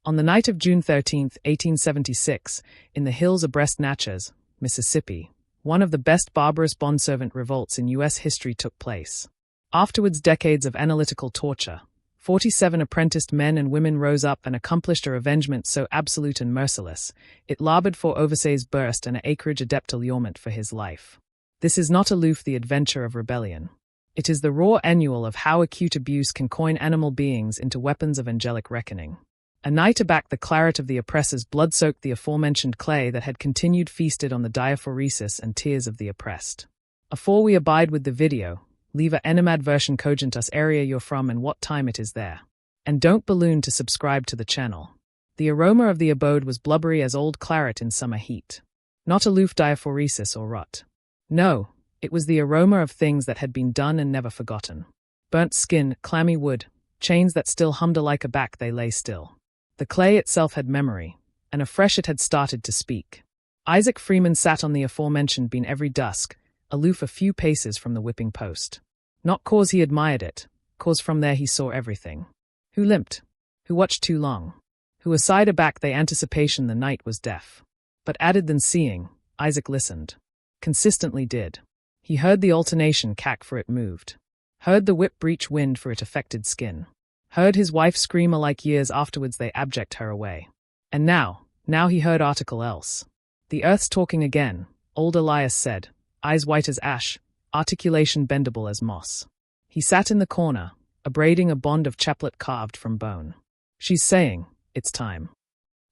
On the night of June 13, 1876, in the hills abreast Natchez, Mississippi, one of the best barbarous bondservant revolts in U.S. history took place. Afterwards, decades of analytical torture, 47 apprenticed men and women rose up and accomplished a revengement so absolute and merciless, it labored for overseas burst and a acreage adept allurement for his life. This is not aloof the adventure of rebellion. It is the raw annual of how acute abuse can coin animal beings into weapons of angelic reckoning. A night aback the claret of the oppressors blood-soaked the aforementioned clay that had continued feasted on the diaphoresis and tears of the oppressed. Afore we abide with the video, leave a animadversion cogent us area you're from and what time it is there. And don't balloon to subscribe to the channel. The aroma of the abode was blubbery as old claret in summer heat. Not aloof diaphoresis or rot. No, it was the aroma of things that had been done and never forgotten. Burnt skin, clammy wood, chains that still hummed alike a back they lay still. The clay itself had memory, and afresh it had started to speak. Isaac Freeman sat on the aforementioned beam every dusk, aloof a few paces from the whipping post. Not cause he admired it, cause from there he saw everything. Who limped? Who watched too long? Who aside aback they anticipation the night was deaf. But added than seeing, Isaac listened. Consistently did. He heard the alternation cack for it moved. Heard the whip breach wind for it affected skin. Heard his wife scream alike years afterwards they abject her away. And now he heard article else. The earth's talking again, old Elias said, eyes white as ash, articulation bendable as moss. He sat in the corner, abrading a bond of chaplet carved from bone. She's saying, it's time.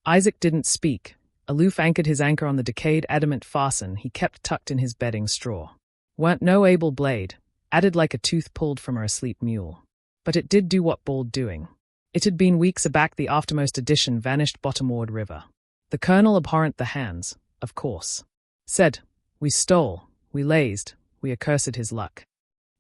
Isaac didn't speak. Aloof anchored his anchor on the decayed adamant fasten he kept tucked in his bedding straw. Weren't no able blade, added like a tooth pulled from a asleep mule. But it did do what bald doing. It had been weeks aback the aftermost edition vanished bottomward river. The colonel abhorrent the hands, of course. Said, we stole, we lazed, we accursed his luck.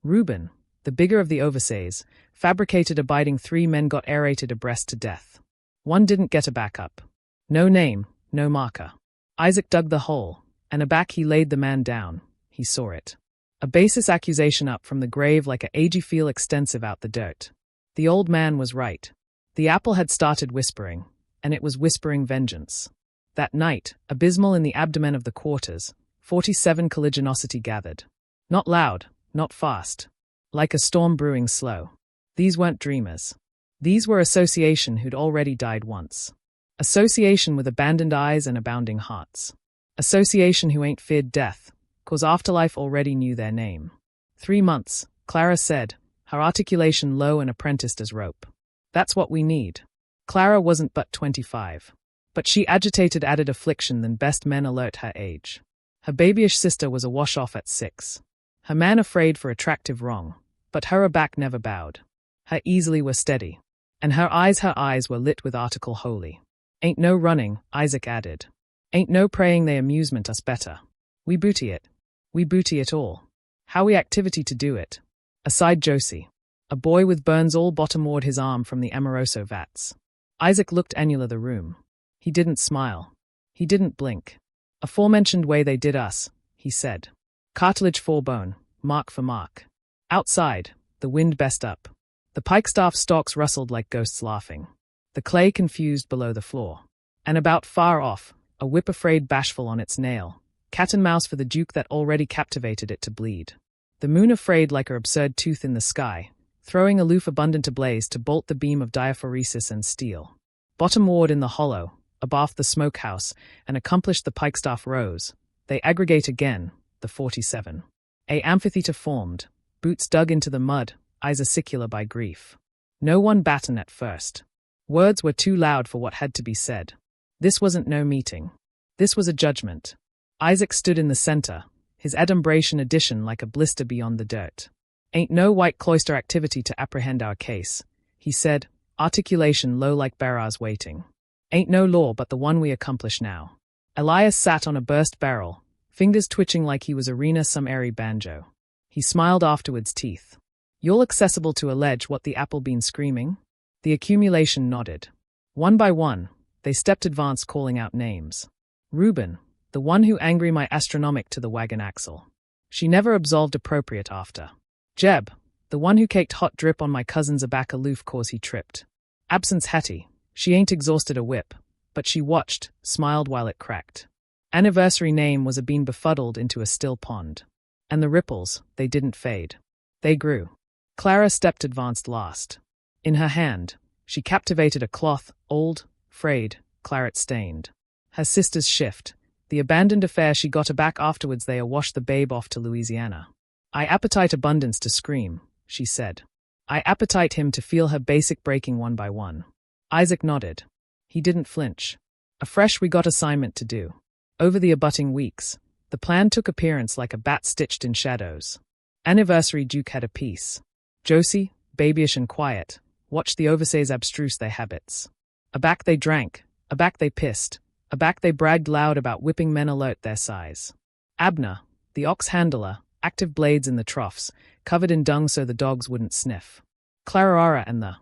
Reuben, the bigger of the overseas, fabricated abiding 3 men got aerated abreast to death. One didn't get a back up. No name, no marker. Isaac dug the hole, and aback he laid the man down. He saw it. A baseless accusation up from the grave like a agey feel extensive out the dirt. The old man was right. The apple had started whispering, and it was whispering vengeance. That night, abysmal in the abdomen of the quarters, 47 colligiosity gathered. Not loud, not fast. Like a storm brewing slow. These weren't dreamers. These were association who'd already died once. Association with abandoned eyes and abounding hearts. Association who ain't feared death, 'cause afterlife already knew their name. 3 months, Clara said, her articulation low and apprenticed as rope. That's what we need. Clara wasn't but 25. But she agitated added affliction than best men alert her age. Her babyish sister was a wash-off at 6. Her man afraid for attractive wrong, but her aback never bowed. Her easily were steady, and her eyes were lit with article holy. Ain't no running, Isaac added. Ain't no praying they amusement us better. We booty it. We booty it all. How we activity to do it. Aside Josie. A boy with burns all bottomward his arm from the amoroso vats. Isaac looked annular the room. He didn't smile. He didn't blink. Aforementioned way they did us, he said. Cartilage for bone, mark for mark. Outside, the wind best up. The pikestaff stalks rustled like ghosts laughing. The clay confused below the floor. And about far off, a whip afraid bashful on its nail. Cat and mouse for the duke that already captivated it to bleed. The moon afraid like her absurd tooth in the sky, throwing aloof abundant ablaze to bolt the beam of diaphoresis and steel. Bottomward in the hollow, abaft the smokehouse, and accomplished the pikestaff rose. They aggregate again, the 47. A amphitheater formed, boots dug into the mud, eyes acicular by grief. No one batten at first. Words were too loud for what had to be said. This wasn't no meeting. This was a judgment. Isaac stood in the center, his adumbration addition like a blister beyond the dirt. Ain't no white cloister activity to apprehend our case, he said, articulation low like barras waiting. Ain't no law but the one we accomplish now. Elias sat on a burst barrel, fingers twitching like he was arena some airy banjo. He smiled afterwards teeth. You'll accessible to allege what the apple been screaming? The accumulation nodded. One by one, they stepped advance calling out names. Reuben, the one who angry my astronomic to the wagon axle. She never absolved appropriate after. Jeb, the one who caked hot drip on my cousin's aback aloof cause he tripped. Absence Hattie, She ain't exhausted a whip, but she watched, smiled while it cracked. Anniversary name was a bean befuddled into a still pond. And the ripples, they didn't fade. They grew. Clara stepped advanced last. In her hand, she captivated a cloth, old, frayed, claret-stained. Her sister's shift, the abandoned affair she got aback afterwards they washed the babe off to Louisiana. I appetite abundance to scream, she said. I appetite him to feel her basic breaking one by one. Isaac nodded. He didn't flinch. Afresh we got assignment to do. Over the abutting weeks, the plan took appearance like a bat stitched in shadows. Anniversary Duke had a piece. Josie, babyish and quiet, watched the overseas abstruse their habits. Aback they drank, aback they pissed, aback they bragged loud about whipping men alert their size. Abner, the ox handler, active blades in the troughs, covered in dung so the dogs wouldn't sniff. Clarara and the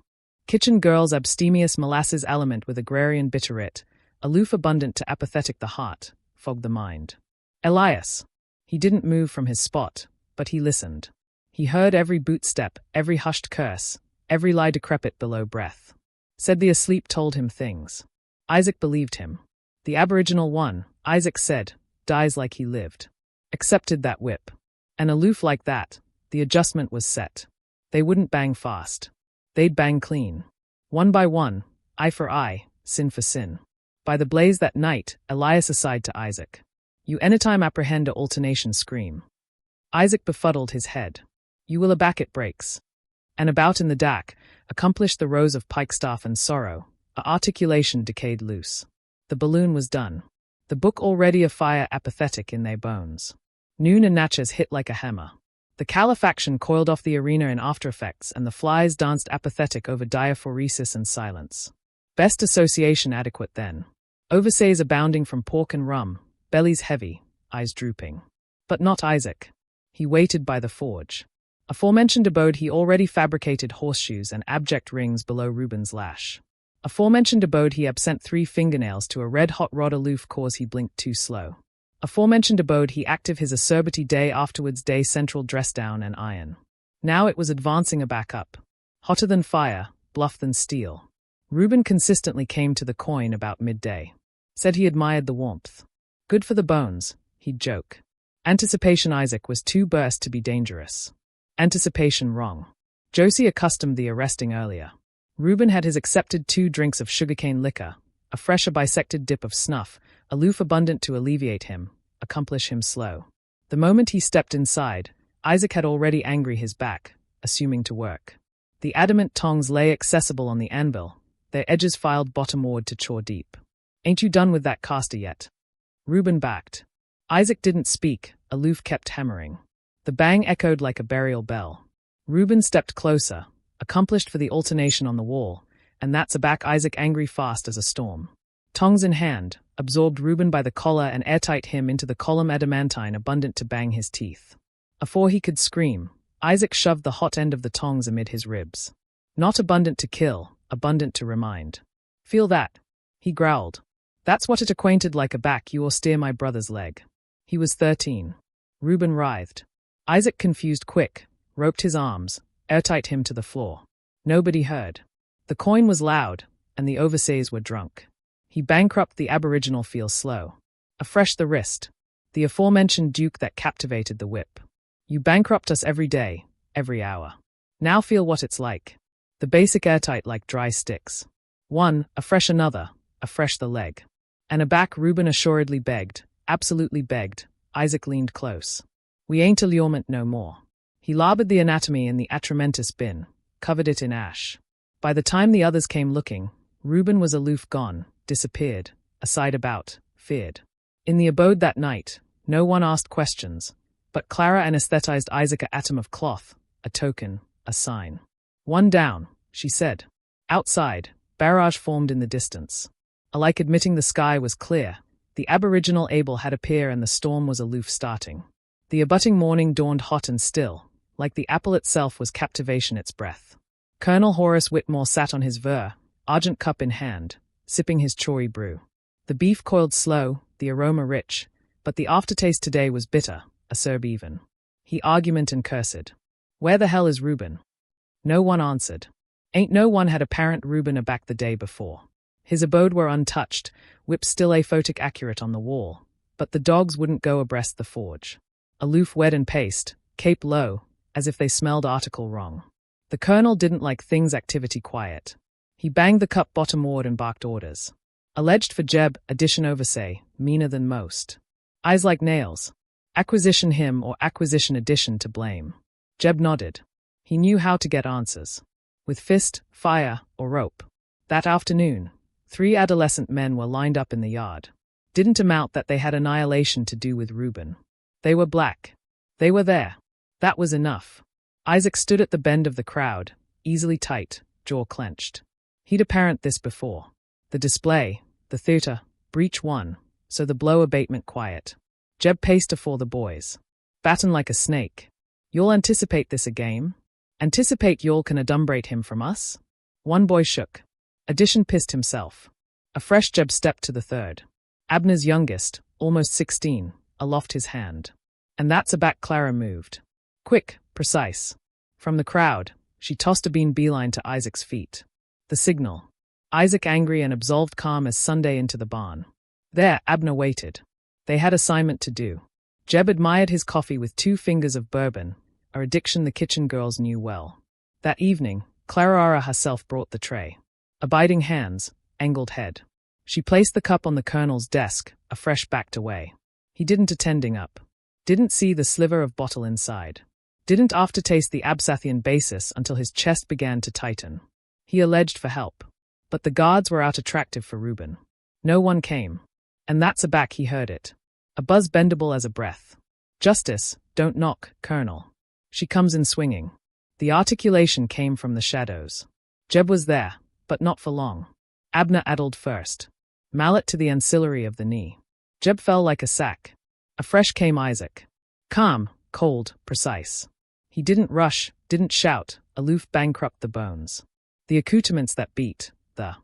kitchen girl's abstemious molasses element with agrarian bitterit, aloof abundant to apathetic the heart, fogged the mind. Elias. He didn't move from his spot, but he listened. He heard every boot step, every hushed curse, every lie decrepit below breath. Said the asleep told him things. Isaac believed him. The aboriginal one, Isaac said, dies like he lived. Accepted that whip. And aloof like that, the adjustment was set. They wouldn't bang fast. They'd bang clean. One by one, eye for eye, sin for sin. By the blaze that night, Elias aside to Isaac. You anytime apprehend a alternation scream. Isaac befuddled his head. You will aback it breaks. And about in the dak, accomplished the rows of pikestaff and sorrow, a articulation decayed loose. The balloon was done. The book already afire apathetic in their bones. Noon and Natchez hit like a hammer. The califaction coiled off the arena in after effects and the flies danced apathetic over diaphoresis and silence. Best association adequate then. Overseas abounding from pork and rum, bellies heavy, eyes drooping. But not Isaac. He waited by the forge. Aforementioned abode he already fabricated horseshoes and abject rings below Reuben's lash. Aforementioned abode he absent 3 fingernails to a red-hot rod aloof cause he blinked too slow. Aforementioned abode he active his acerbity day afterwards day central dress down and iron. Now it was advancing a back up. Hotter than fire, bluff than steel. Reuben consistently came to the coin about midday. Said he admired the warmth. Good for the bones, he'd joke. Anticipation Isaac was too burst to be dangerous. Anticipation wrong. Josie accustomed the arresting earlier. Reuben had his accepted 2 drinks of sugarcane liquor, a fresher bisected dip of snuff, aloof abundant to alleviate him, accomplish him slow. The moment he stepped inside, Isaac had already angry his back, assuming to work. The adamant tongs lay accessible on the anvil, their edges filed bottomward to chaw deep. Ain't you done with that caster yet? Reuben backed. Isaac didn't speak, aloof kept hammering. The bang echoed like a burial bell. Reuben stepped closer, accomplished for the alternation on the wall, and that's aback Isaac angry fast as a storm. Tongs in hand, absorbed Reuben by the collar and airtight him into the column adamantine abundant to bang his teeth. Afore he could scream, Isaac shoved the hot end of the tongs amid his ribs. Not abundant to kill, abundant to remind. Feel that? He growled. That's what it acquainted like a back you or steer my brother's leg. He was 13. Reuben writhed. Isaac confused quick, roped his arms, airtight him to the floor. Nobody heard. The coin was loud, and the overseas were drunk. He bankrupt the aboriginal feel slow. Afresh the wrist. The aforementioned duke that captivated the whip. You bankrupt us every day, every hour. Now feel what it's like. The basic airtight like dry sticks. One, afresh another, afresh the leg. And aback Reuben assuredly begged, absolutely begged. Isaac leaned close. We ain't allurement no more. He labered the anatomy in the atramentus bin, covered it in ash. By the time the others came looking, Reuben was aloof gone, disappeared, aside about, feared. In the abode that night, no one asked questions, but Clara anesthetized Isaac a atom of cloth, a token, a sign. One down, she said. Outside, barrage formed in the distance. Alike admitting the sky was clear, the aboriginal Abel had appeared and the storm was aloof starting. The abutting morning dawned hot and still, like the apple itself was captivation its breath. Colonel Horace Whitmore sat on his argent cup in hand, sipping his chory brew. The beef coiled slow, the aroma rich, but the aftertaste today was bitter, acerb even. He argument and cursed. Where the hell is Reuben? No one answered. Ain't no one had apparent Reuben aback the day before. His abode were untouched, whips still aphotic accurate on the wall, but the dogs wouldn't go abreast the forge. Aloof wed and paced, cape low, as if they smelled article wrong. The colonel didn't like things activity quiet. He banged the cup bottomward and barked orders. Alleged for Jeb, addition oversay, meaner than most. Eyes like nails. Acquisition him or acquisition addition to blame. Jeb nodded. He knew how to get answers. With fist, fire, or rope. That afternoon, 3 adolescent men were lined up in the yard. Didn't amount that they had annihilation to do with Reuben. They were black. They were there. That was enough. Isaac stood at the bend of the crowd, easily tight, jaw clenched. He'd apparent this before. The display, the theatre, breach won, so the blow abatement quiet. Jeb paced afore the boys. Batten like a snake. You'll anticipate this a game? Anticipate you'll can adumbrate him from us? One boy shook. Addition pissed himself. A fresh Jeb stepped to the third. Abner's youngest, almost 16, aloft his hand. And that's a back Clara moved. Quick, precise. From the crowd, she tossed a beeline to Isaac's feet. The signal. Isaac angry and absolved calm as Sunday into the barn. There, Abner waited. They had assignment to do. Jeb admired his coffee with 2 fingers of bourbon, a addiction the kitchen girls knew well. That evening, Clara herself brought the tray. Abiding hands, angled head. She placed the cup on the colonel's desk, a fresh backed away. He didn't attending up. Didn't see the sliver of bottle inside. Didn't aftertaste the absinthian basis until his chest began to tighten. He alleged for help. But the guards were out attractive for Reuben. No one came. And that's aback he heard it. A buzz bendable as a breath. Justice, don't knock, Colonel. She comes in swinging. The articulation came from the shadows. Jeb was there, but not for long. Abner addled first. Mallet to the ancillary of the knee. Jeb fell like a sack. Afresh came Isaac. Calm, cold, precise. He didn't rush, didn't shout, aloof bankrupt the bones. The accoutrements that beat, the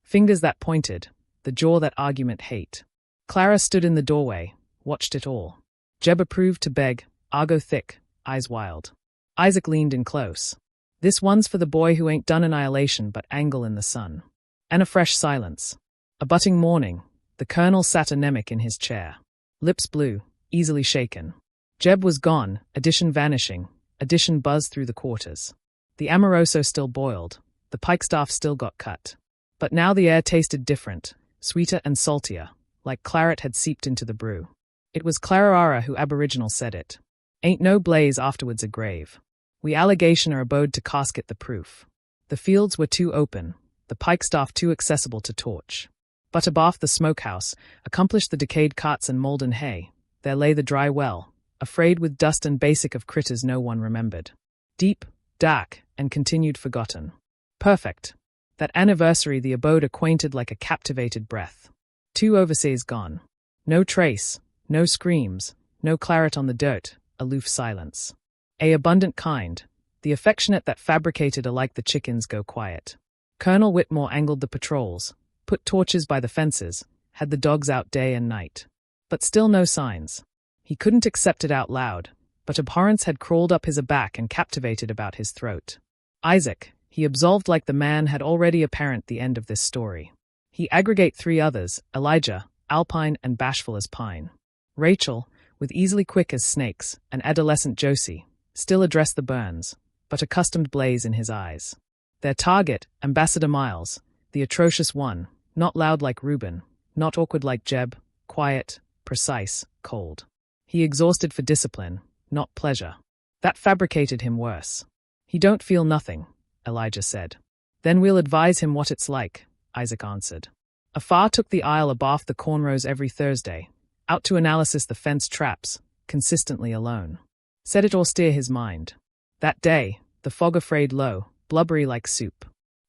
fingers that pointed, the jaw that argument hate. Clara stood in the doorway, watched it all. Jeb approved to beg, argo thick, eyes wild. Isaac leaned in close. This one's for the boy who ain't done annihilation but angle in the sun. And a fresh silence. A budding morning, the colonel sat anemic in his chair. Lips blue, easily shaken. Jeb was gone, addition vanishing, addition buzzed through the quarters. The amoroso still boiled, the pikestaff still got cut. But now the air tasted different, sweeter and saltier, like claret had seeped into the brew. It was Clara who aboriginal said it. Ain't no blaze afterwards a grave. We allegation abode to casket the proof. The fields were too open, the pikestaff too accessible to torch. But abaft the smokehouse, accomplished the decayed carts and moulden hay, there lay the dry well, afraid with dust and basic of critters no one remembered. Deep, dark, and continued forgotten. Perfect. That anniversary the abode acquainted like a captivated breath. 2 overseas gone. No trace, no screams, no claret on the dirt, aloof silence. A abundant kind, the affectionate that fabricated alike the chickens go quiet. Colonel Whitmore angled the patrols, put torches by the fences, had the dogs out day and night. But still no signs. He couldn't accept it out loud, but abhorrence had crawled up his back and captivated about his throat. Isaac, he absolved like the man had already apparent the end of this story. He aggregate 3 others, Elijah, Alpine and bashful as pine. Rachel, with easily quick as snakes, and adolescent Josie, still addressed the burns, but accustomed blaze in his eyes. Their target, Ambassador Miles, the atrocious one, not loud like Reuben, not awkward like Jeb, quiet, precise, cold. He exhausted for discipline, not pleasure. That fabricated him worse. He don't feel nothing, Elijah said. Then we'll advise him what it's like, Isaac answered. Afar took the aisle abaft the cornrows every Thursday, out to analysis the fence traps, consistently alone. Said it or steer his mind. That day, the fog afraid low, blubbery like soup.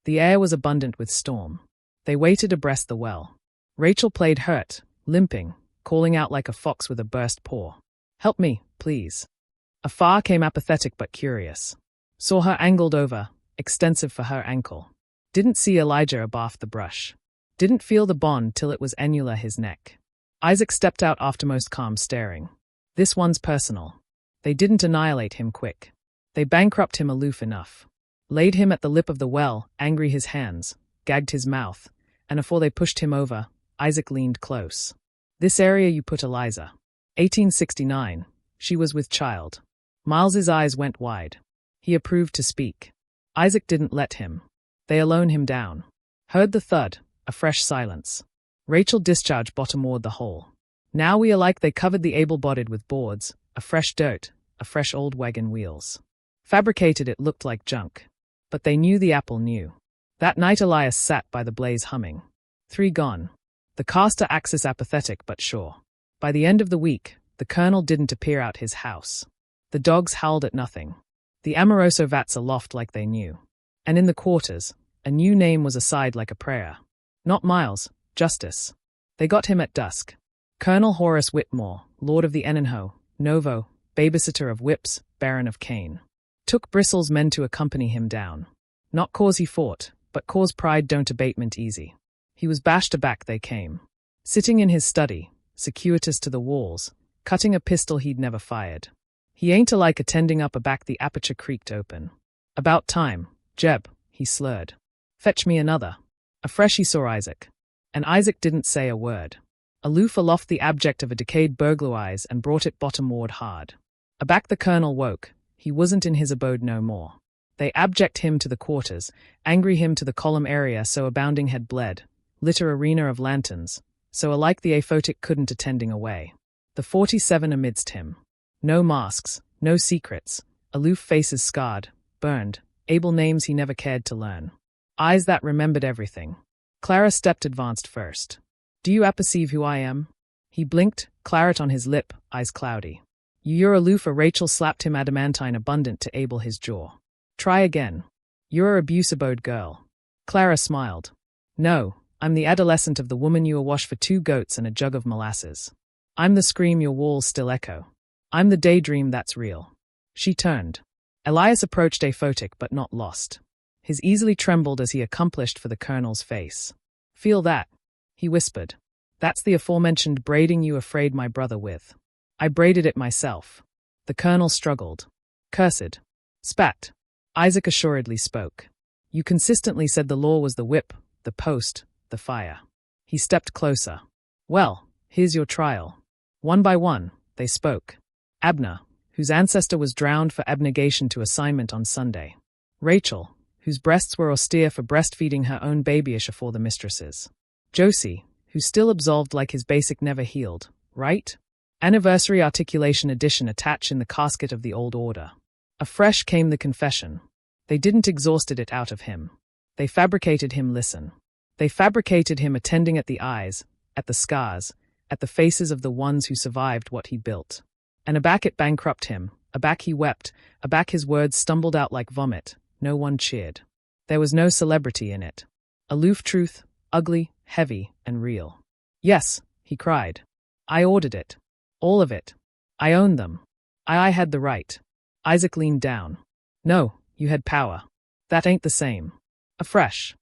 The air was abundant with storm. They waited abreast the well. Rachel played hurt, limping, calling out like a fox with a burst paw. Help me, please. Afar came apathetic but curious. Saw her angled over, extensive for her ankle. Didn't see Elijah abaft the brush. Didn't feel the bond till it was annular his neck. Isaac stepped out aftermost calm staring. This one's personal. They didn't annihilate him quick. They bankrupt him aloof enough. Laid him at the lip of the well, angry his hands, gagged his mouth, and afore they pushed him over, Isaac leaned close. This area you put Eliza. 1869. She was with child. Miles's eyes went wide. He approved to speak. Isaac didn't let him. They alone him down. Heard the thud, a fresh silence. Rachel discharged bottomward the hole. Now we alike they covered the able-bodied with boards, a fresh dirt, a fresh old wagon wheels. Fabricated it looked like junk. But they knew the apple knew. That night Elias sat by the blaze humming. 3 gone. The caster axis apathetic but sure. By the end of the week, the colonel didn't appear out his house. The dogs howled at nothing. The Amoroso vats aloft like they knew. And in the quarters, a new name was aside like a prayer. Not Miles, Justice. They got him at dusk. Colonel Horace Whitmore, Lord of the Enenho, Novo, babysitter of Whips, Baron of Cane. Took Bristle's men to accompany him down. Not cause he fought, but cause pride don't abatement easy. He was bashed aback they came. Sitting in his study, circuitous to the walls, cutting a pistol he'd never fired. He ain't alike attending up aback the aperture creaked open. About time, Jeb, he slurred. Fetch me another. Afresh he saw Isaac. And Isaac didn't say a word. Aloof aloft the abject of a decayed burglar eyes and brought it bottomward hard. Aback the colonel woke. He wasn't in his abode no more. They abject him to the quarters, angry him to the column area so abounding had bled, litter arena of lanterns, so alike the aphotic couldn't attending away. The 47 amidst him. No masks, no secrets, aloof faces scarred, burned, able names he never cared to learn. Eyes that remembered everything. Clara stepped advanced first. Do you aperceive who I am? He blinked, claret on his lip, eyes cloudy. You're aloof. Rachel slapped him adamantine abundant to able his jaw. Try again. You're a abuse-abode girl. Clara smiled. No, I'm the adolescent of the woman you awash for 2 goats and a jug of molasses. I'm the scream your walls still echo. I'm the daydream that's real. She turned. Elias approached aphotic but not lost. His easily trembled as he accomplished for the colonel's face. Feel that? He whispered. That's the aforementioned braiding you afraid my brother with. I braided it myself. The colonel struggled. Cursed. Spat. Isaac assuredly spoke. You consistently said the law was the whip, the post, the fire. He stepped closer. Well, here's your trial. One by one, they spoke. Abner, whose ancestor was drowned for abnegation to assignment on Sunday. Rachel, whose breasts were austere for breastfeeding her own babyish afore the mistresses. Josie, who still absolved like his basic never healed, right? Anniversary articulation edition attached in the casket of the old order. Afresh came the confession. They didn't exhausted it out of him. They fabricated him listen. They fabricated him attending at the eyes, at the scars, at the faces of the ones who survived what he built. And aback it bankrupt him, aback he wept, aback his words stumbled out like vomit, no one cheered. There was no celebrity in it. Aloof truth, ugly, heavy, and real. Yes, he cried. I ordered it. All of it. I owned them. I had the right. Isaac leaned down. No, you had power. That ain't the same. Afresh.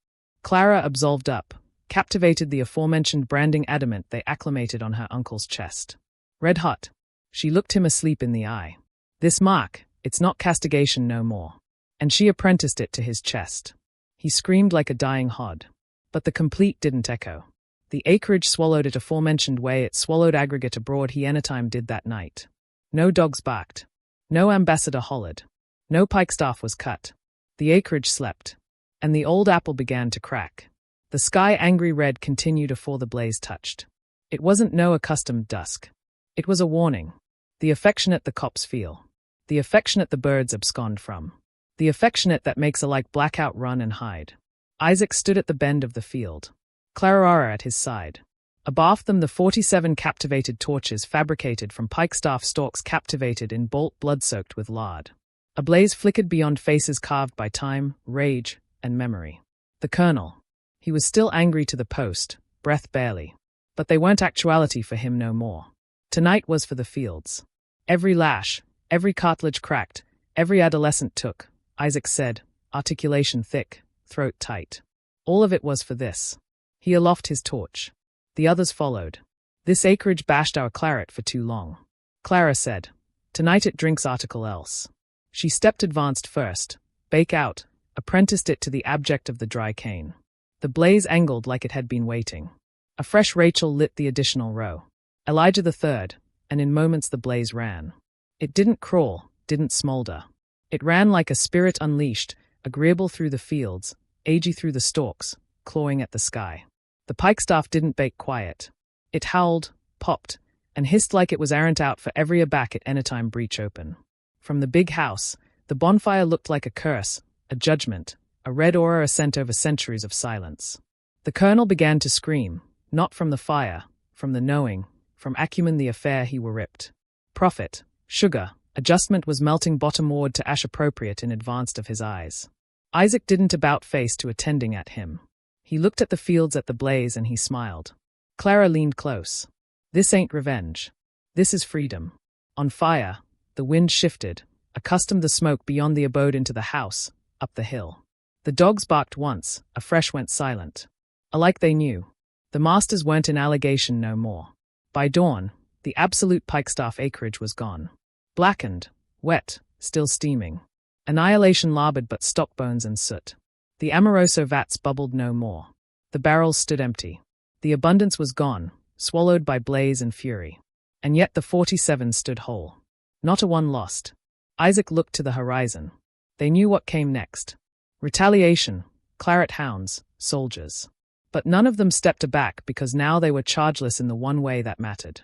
Clara absolved up, captivated the aforementioned branding adamant they acclimated on her uncle's chest. Red hot. She looked him asleep in the eye. This mark, it's not castigation no more. And she apprenticed it to his chest. He screamed like a dying hod. But the complete didn't echo. The acreage swallowed it aforementioned way it swallowed aggregate abroad he anytime did that night. No dogs barked. No ambassador hollered. No pikestaff was cut. The acreage slept. And the old apple began to crack. The sky angry red continued afore the blaze touched. It wasn't no accustomed dusk. It was a warning. The affectionate the cops feel. The affectionate the birds abscond from. The affectionate that makes alike blackout run and hide. Isaac stood at the bend of the field. Clara at his side. Abaft them the 47 captivated torches fabricated from pikestaff stalks captivated in bolt blood-soaked with lard. A blaze flickered beyond faces carved by time, rage, and memory. The colonel. He was still angry to the post, breath barely. But they weren't actuality for him no more. Tonight was for the fields. Every lash, every cartilage cracked, every adolescent took, Isaac said, articulation thick, throat tight. All of it was for this. He aloft his torch. The others followed. This acreage bashed our claret for too long. Clara said, tonight it drinks article else. She stepped advanced first, bake out, apprenticed it to the abject of the dry cane. The blaze angled like it had been waiting. A fresh Rachel lit the additional row. Elijah the third, and in moments the blaze ran. It didn't crawl, didn't smolder. It ran like a spirit unleashed, agreeable through the fields, agey through the stalks, clawing at the sky. The pikestaff didn't bake quiet. It howled, popped, and hissed like it was errant out for every aback at anytime breach open. From the big house, the bonfire looked like a curse, a judgment, a red aura ascent over centuries of silence. The colonel began to scream, not from the fire, from the knowing, from acumen the affair he were ripped. Profit, sugar, adjustment was melting bottomward to ash appropriate in advance of his eyes. Isaac didn't about face to attending at him. He looked at the fields at the blaze and he smiled. Clara leaned close. This ain't revenge. This is freedom. On fire, the wind shifted, accustomed the smoke beyond the abode into the house, up the hill. The dogs barked once, afresh went silent. Alike they knew. The masters weren't in allegation no more. By dawn, the absolute pikestaff acreage was gone. Blackened, wet, still steaming. Annihilation labored but stock bones and soot. The Amoroso vats bubbled no more. The barrels stood empty. The abundance was gone, swallowed by blaze and fury. And yet the 47 stood whole. Not a one lost. Isaac looked to the horizon. They knew what came next. Retaliation, claret hounds, soldiers. But none of them stepped aback because now they were chargeless in the one way that mattered.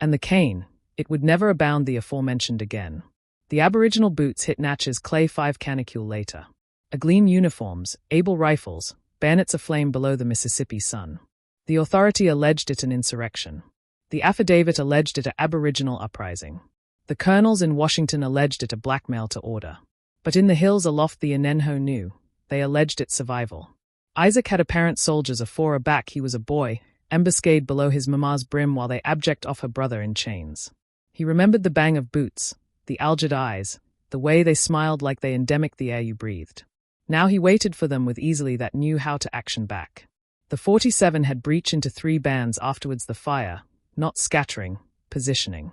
And the cane, it would never abound the aforementioned again. The aboriginal boots hit Natchez clay 5 canicule later. Agleam uniforms, able rifles, bayonets aflame below the Mississippi sun. The authority alleged it an insurrection. The affidavit alleged it an aboriginal uprising. The colonels in Washington alleged it a blackmail to order. But in the hills aloft the Inenho knew. They alleged it survival. Isaac had apparent soldiers afore aback he was a boy, ambuscade below his mamma's brim while they abject off her brother in chains. He remembered the bang of boots, the algid eyes, the way they smiled like they endemic the air you breathed. Now he waited for them with easily that knew how to action back. The 47 had breached into 3 bands afterwards the fire, not scattering, positioning.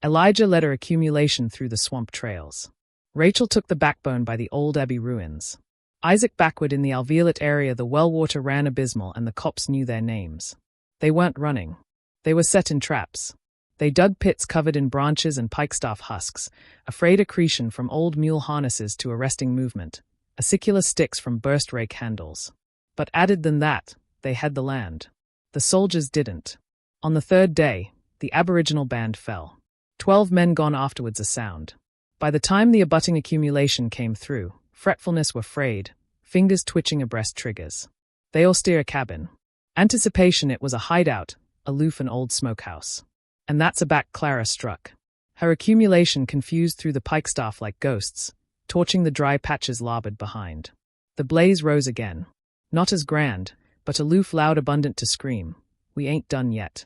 Elijah led her accumulation through the swamp trails. Rachel took the backbone by the old abbey ruins. Isaac backward in the alveolate area the well-water ran abysmal and the cops knew their names. They weren't running. They were set in traps. They dug pits covered in branches and pikestaff husks, afraid accretion from old mule harnesses to arresting movement, acicular sticks from burst rake handles. But added than that, they had the land. The soldiers didn't. On the 3rd day, the aboriginal band fell. 12 men gone afterwards a sound. By the time the abutting accumulation came through, fretfulness were frayed, fingers twitching abreast triggers. They all steer a cabin. Anticipation it was a hideout, aloof an old smokehouse. And that's a back Clara struck. Her accumulation confused through the pikestaff like ghosts, torching the dry patches larboard behind. The blaze rose again. Not as grand, but aloof loud abundant to scream. We ain't done yet.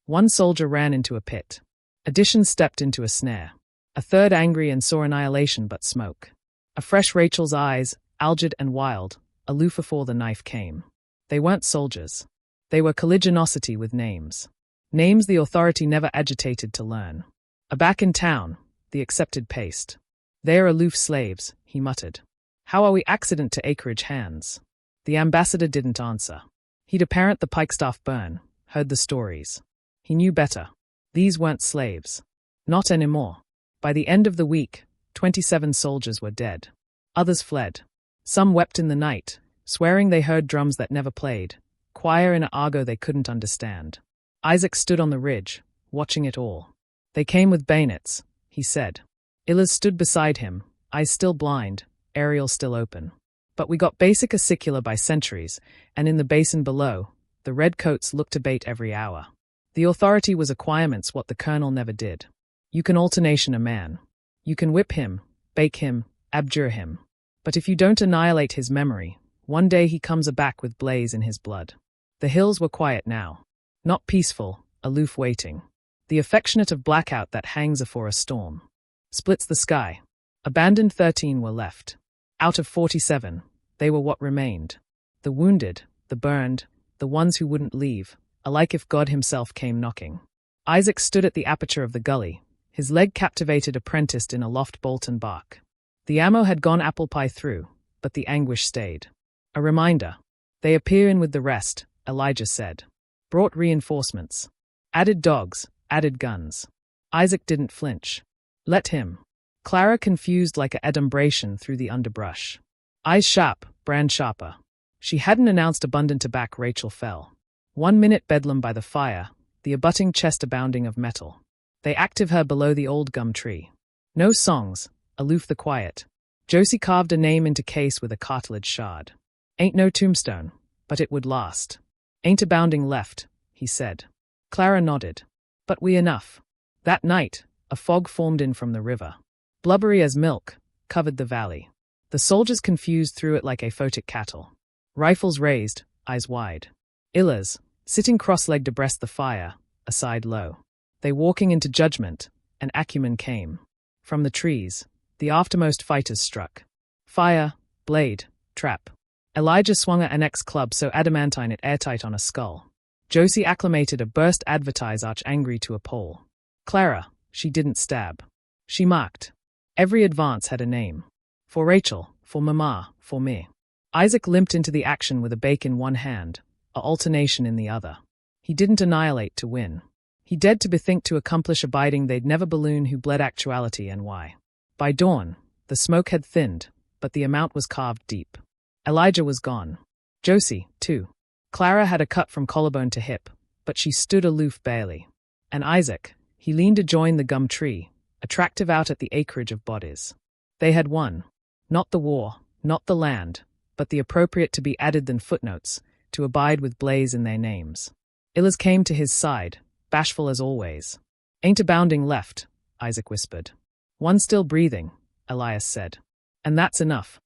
One soldier ran into a pit. Addition stepped into a snare. A third angry and saw annihilation but smoke. A fresh Rachel's eyes, algid and wild, aloof afore the knife came. They weren't soldiers. They were colligiosity with names. Names the authority never agitated to learn. Aback in town, the accepted paste. They're aloof slaves, he muttered. How are we accident to acreage hands? The ambassador didn't answer. He'd apparent the pikestaff burn, heard the stories. He knew better. These weren't slaves. Not anymore. By the end of the week, 27 soldiers were dead. Others fled. Some wept in the night, swearing they heard drums that never played, choir in an argot they couldn't understand. Isaac stood on the ridge, watching it all. They came with bayonets, he said. Illas stood beside him, eyes still blind, aerial still open. But we got basic acicular by centuries, and in the basin below, the redcoats looked to bait every hour. The authority was acquirements what the colonel never did. You can alternation a man. You can whip him, bake him, abjure him. But if you don't annihilate his memory, one day he comes aback with blaze in his blood. The hills were quiet now. Not peaceful, aloof waiting. The affectionate of blackout that hangs afore a storm. Splits the sky. Abandoned 13 were left. Out of 47, they were what remained. The wounded, the burned, the ones who wouldn't leave, alike if God himself came knocking. Isaac stood at the aperture of the gully, his leg captivated apprenticed in a loft bolt and bark. The ammo had gone apple pie through, but the anguish stayed. A reminder. They appear in with the rest, Elijah said. Brought reinforcements. Added dogs, added guns. Isaac didn't flinch. Let him. Clara confused like a adumbration through the underbrush. Eyes sharp, brand sharper. She hadn't announced abundant aback. Rachel fell. 1 minute bedlam by the fire, the abutting chest abounding of metal. They active her below the old gum tree. No songs, aloof the quiet. Josie carved a name into case with a cartilage shard. Ain't no tombstone, but it would last. Ain't abounding left, he said. Clara nodded. But we enough. That night, a fog formed in from the river. Blubbery as milk, covered the valley. The soldiers confused through it like aphotic cattle. Rifles raised, eyes wide. Illas, sitting cross-legged abreast the fire, aside low. They walking into judgment, and acumen came. From the trees, the aftermost fighters struck. Fire, blade, trap. Elijah swung an club so adamantine it airtight on a skull. Josie acclimated a burst advertise arch angry to a pole. Clara, she didn't stab. She marked. Every advance had a name. For Rachel, for Mama, for me. Isaac limped into the action with a bake in one hand, a alternation in the other. He didn't annihilate to win. He dared to bethink to accomplish abiding they'd never balloon who bled actuality and why. By dawn, the smoke had thinned, but the amount was carved deep. Elijah was gone. Josie, too. Clara had a cut from collarbone to hip, but she stood aloof barely. And Isaac, he leaned to join the gum tree, attractive out at the acreage of bodies. They had won. Not the war, not the land, but the appropriate to be added than footnotes, to abide with blaze in their names. Illas came to his side, bashful as always. Ain't abounding left, Isaac whispered. One still breathing, Elias said. And that's enough.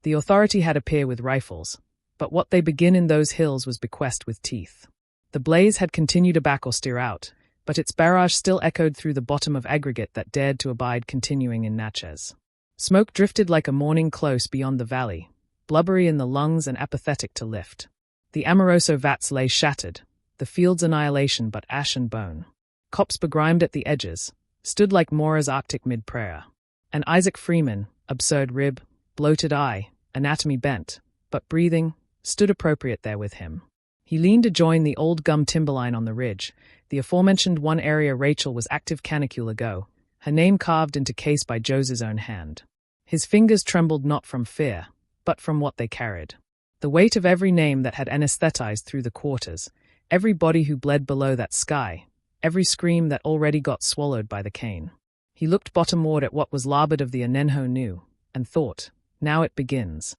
The authority had appeared with rifles, but what they begin in those hills was bequest with teeth. The blaze had continued to back or steer out, but its barrage still echoed through the bottom of aggregate that dared to abide continuing in Natchez. Smoke drifted like a morning close beyond the valley, blubbery in the lungs and apathetic to lift. The Amoroso vats lay shattered, the field's annihilation but ash and bone. Cops begrimed at the edges, stood like Mora's Arctic mid-prayer. And Isaac Freeman, absurd rib, bloated eye, anatomy bent, but breathing, stood appropriate there with him. He leaned to join the old gum timberline on the ridge, the aforementioned one area Rachel was active canicule ago, her name carved into case by Josie's own hand. His fingers trembled not from fear, but from what they carried. The weight of every name that had anesthetized through the quarters, every body who bled below that sky, every scream that already got swallowed by the cane. He looked bottomward at what was larboard of the Anenho knew, and thought, now it begins.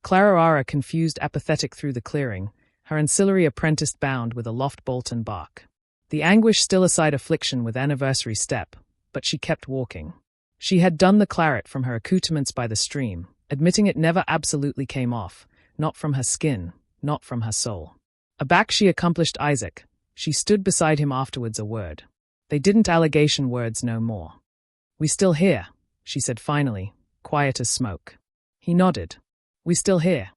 Clara Ara confused apathetic through the clearing, her ancillary apprentice bound with a loft bolt and bark. The anguish still aside affliction with anniversary step, but she kept walking. She had done the claret from her accoutrements by the stream, admitting it never absolutely came off, not from her skin, not from her soul. Aback she accomplished Isaac, she stood beside him afterwards a word. They didn't allegation words no more. We still here, she said finally, quiet as smoke. He nodded. We still here.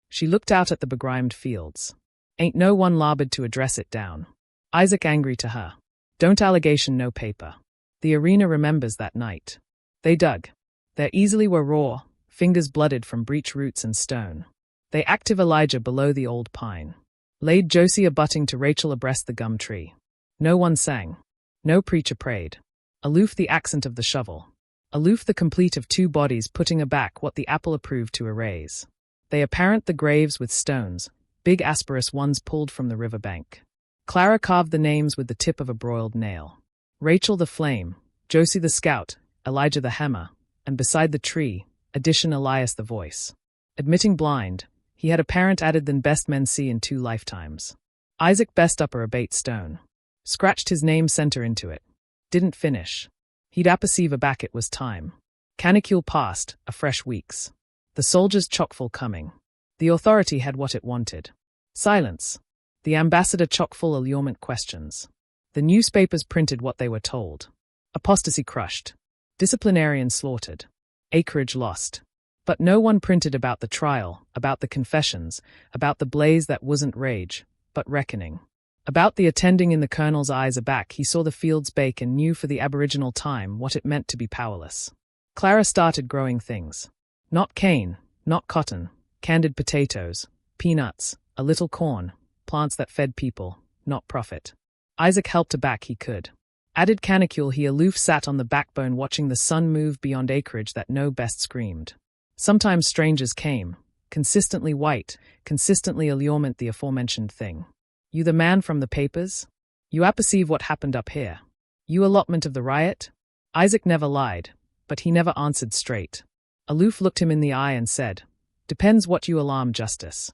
She looked out at the begrimed fields. Ain't no one larboard to address it down. Isaac angry to her. Don't allegation no paper. The arena remembers that night. They dug. Their easily were raw, fingers blooded from breech roots and stone. They active Elijah below the old pine. Laid Josie abutting to Rachel abreast the gum tree. No one sang. No preacher prayed. Aloof the accent of the shovel. Aloof the complete of two bodies putting aback what the apple approved to erase. They apparent the graves with stones, big asperous ones pulled from the river bank. Clara carved the names with the tip of a broiled nail. Rachel the flame, Josie the scout, Elijah the hammer, and beside the tree, addition Elias the voice. Admitting blind, he had apparent added than best men see in 2 lifetimes. Isaac best upper a bait stone. Scratched his name center into it. Didn't finish. He'd apperceive aback it was time. Canicule passed, a fresh weeks. The soldiers chockfull coming. The authority had what it wanted. Silence. The ambassador chockfull allurement questions. The newspapers printed what they were told. Apostasy crushed. Disciplinarian slaughtered. Acreage lost. But no one printed about the trial, about the confessions, about the blaze that wasn't rage, but reckoning. About the attending in the colonel's eyes aback he saw the fields bake and knew for the aboriginal time what it meant to be powerless. Clara started growing things. Not cane, not cotton, candied potatoes, peanuts, A little corn, plants that fed people, not profit. Isaac helped a back he could. Added canicule, he aloof sat on the backbone watching the sun move beyond acreage that no best screamed. Sometimes strangers came, consistently white, consistently allurement, the aforementioned thing. You the man from the papers? You aperceive what happened up here? You allotment of the riot? Isaac never lied, but he never answered straight. Aloof looked him in the eye and said, "Depends what you alarm, Justice."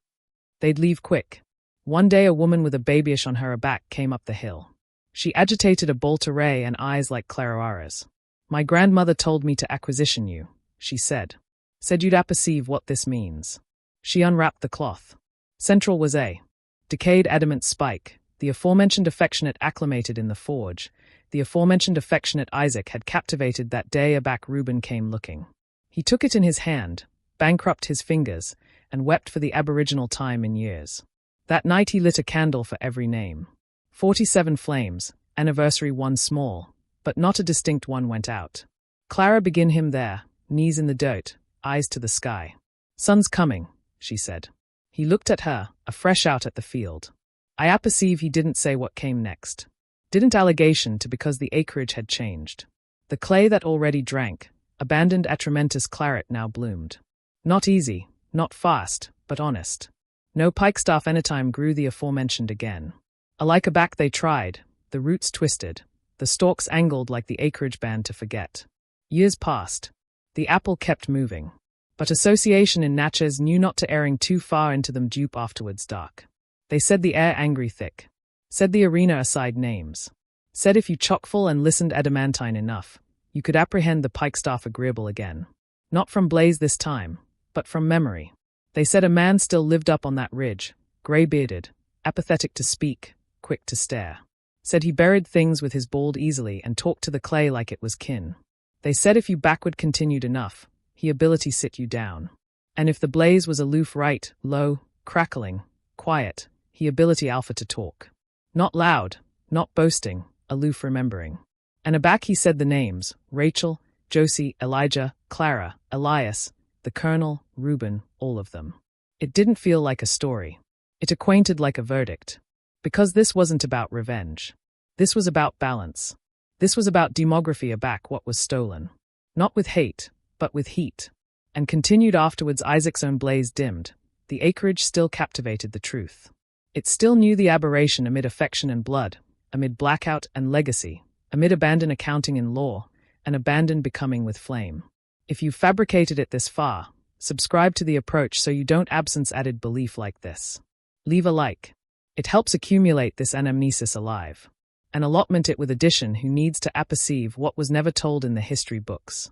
They'd leave quick. One day a woman with a babyish on her back came up the hill. She agitated a bolt array and eyes like Clarara's. "My grandmother told me to acquisition you," she said. "Said you'd aperceive what this means." She unwrapped the cloth. Central was a decayed adamant spike, the aforementioned affectionate acclimated in the forge, the aforementioned affectionate Isaac had captivated that day aback Reuben came looking. He took it in his hand, bankrupt his fingers, and wept for the aboriginal time in years. That night he lit a candle for every name. 47 flames, anniversary one small, but not a distinct one went out. Clara begin him there, knees in the dirt, eyes to the sky. "Sun's coming," she said. He looked at her, afresh out at the field. I aperceive he didn't say what came next. Didn't allegation to because the acreage had changed. The clay that already drank, abandoned atramentous claret now bloomed. Not easy, not fast, but honest. No pikestaff anytime grew the aforementioned again. Alike aback they tried, the roots twisted, the stalks angled like the acreage band to forget. Years passed. The apple kept moving. But association in Natchez knew not to erring too far into them dupe afterwards dark. They said the air angry thick. Said the arena aside names. Said if you chockfull and listened adamantine enough, you could apprehend the pikestaff agreeable again. Not from blaze this time, but from memory. They said a man still lived up on that ridge, grey-bearded, apathetic to speak, quick to stare. Said he buried things with his bald easily and talked to the clay like it was kin. They said if you backward continued enough, he ability sit you down. And if the blaze was aloof right, low, crackling, quiet, he ability alpha to talk. Not loud, not boasting, aloof remembering. And aback he said the names, Rachel, Josie, Elijah, Clara, Elias, the Colonel, Reuben, all of them. It didn't feel like a story. It acquainted like a verdict. Because this wasn't about revenge. This was about balance. This was about demography aback what was stolen. Not with hate, but with heat. And continued afterwards. Isaac's own blaze dimmed. The acreage still captivated the truth. It still knew the aberration amid affection and blood, amid blackout and legacy, amid abandon accounting in law, and abandon becoming with flame. If you fabricated it this far, subscribe to the approach so you don't absence added belief like this. Leave a like. It helps accumulate this anamnesis alive. And allotment it with addition who needs to aperceive what was never told in the history books.